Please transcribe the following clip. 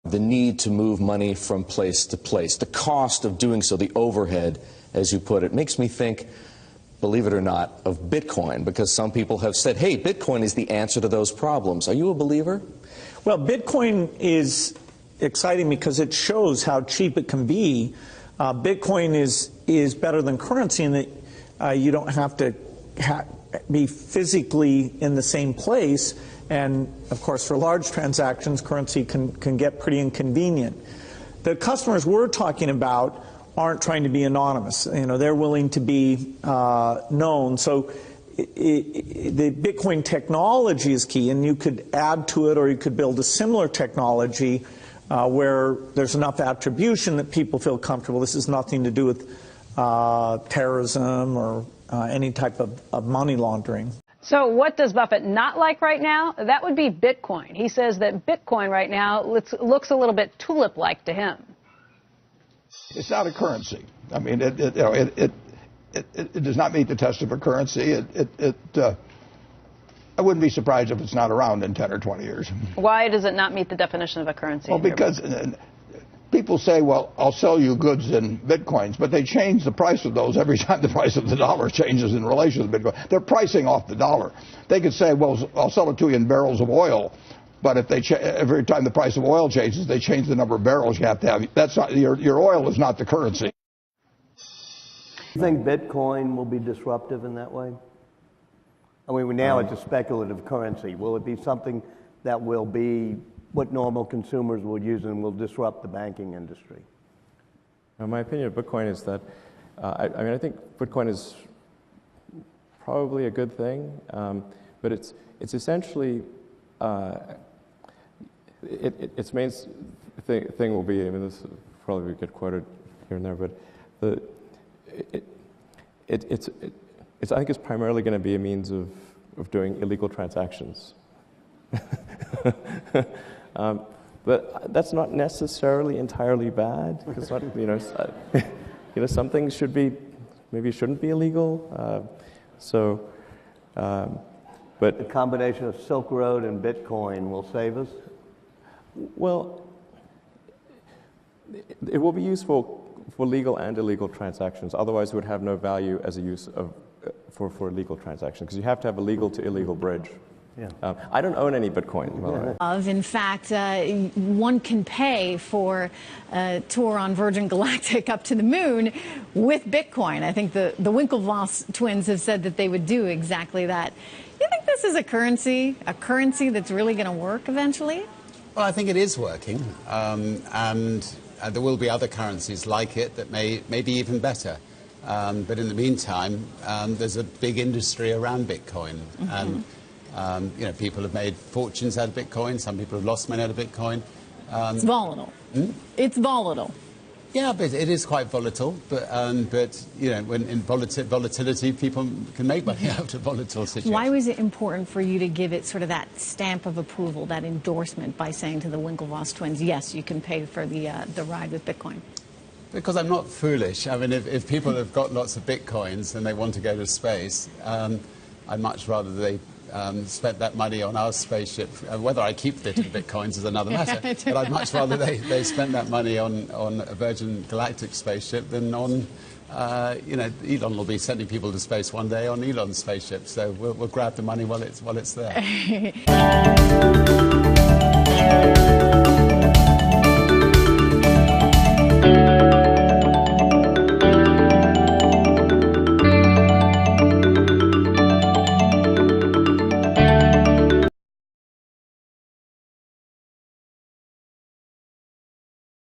The need to move money from place to place, the cost of doing so, the overhead, as you put it, makes me think, believe it or not, of Bitcoin, because some people have said, hey, Bitcoin is the answer to those problems. Are you a believer? Well, Bitcoin is exciting because it shows how cheap it can be. Bitcoin is better than currency in that you don't have to be physically in the same place. And, of course, for large transactions, currency can get pretty inconvenient. The customers we're talking about aren't trying to be anonymous. You know, they're willing to be known. So the Bitcoin technology is key, and you could add to it or you could build a similar technology where there's enough attribution that people feel comfortable. This has nothing to do with terrorism or any type of money laundering. So what does Buffett not like right now? That would be Bitcoin. He says that Bitcoin right now looks a little bit tulip-like to him. It's not a currency. I mean, it does not meet the test of a currency. I wouldn't be surprised if it's not around in 10 or 20 years. Why does it not meet the definition of a currency? Well, because people say, well, I'll sell you goods in Bitcoins, but they change the price of those every time the price of the dollar changes in relation to Bitcoin. They're pricing off the dollar. They could say, well, I'll sell it to you in barrels of oil, but if every time the price of oil changes, they change the number of barrels you have to have. That's not, your oil is not the currency. Do you think Bitcoin will be disruptive in that way? I mean, now it's a speculative currency. Will it be something that will be what normal consumers will use and will disrupt the banking industry? My opinion of Bitcoin is that, I think Bitcoin is probably a good thing, but it's essentially, its main thing will be, I mean, this will probably get quoted here and there, but I think it's primarily going to be a means of doing illegal transactions. But that's not necessarily entirely bad. It's not, some things shouldn't be illegal. But the combination of Silk Road and Bitcoin will save us? Well, it will be useful for legal and illegal transactions. Otherwise, it would have no value as a use of for legal transactions, because you have to have a legal to illegal bridge. Yeah. I don't own any Bitcoin. In fact, one can pay for a tour on Virgin Galactic up to the moon with Bitcoin. I think the Winklevoss twins have said that they would do exactly that. You think this is a currency that's really going to work eventually? Well, I think it is working, and there will be other currencies like it that may be even better. But in the meantime, there's a big industry around Bitcoin. Mm-hmm. And people have made fortunes out of Bitcoin. Some people have lost money out of Bitcoin. It's volatile. It's volatile. Yeah, but it is quite volatile. But when in volatility, people can make money out of volatile situations. Why was it important for you to give it sort of that stamp of approval, that endorsement, by saying to the Winklevoss twins, yes, you can pay for the ride with Bitcoin? Because I'm not foolish. I mean, if people have got lots of Bitcoins and they want to go to space, I'd much rather they spent that money on our spaceship. Whether I keep it in Bitcoins is another matter. But I'd much rather they spent that money on a Virgin Galactic spaceship than on, Elon will be sending people to space one day on Elon's spaceship. So we'll grab the money while it's there.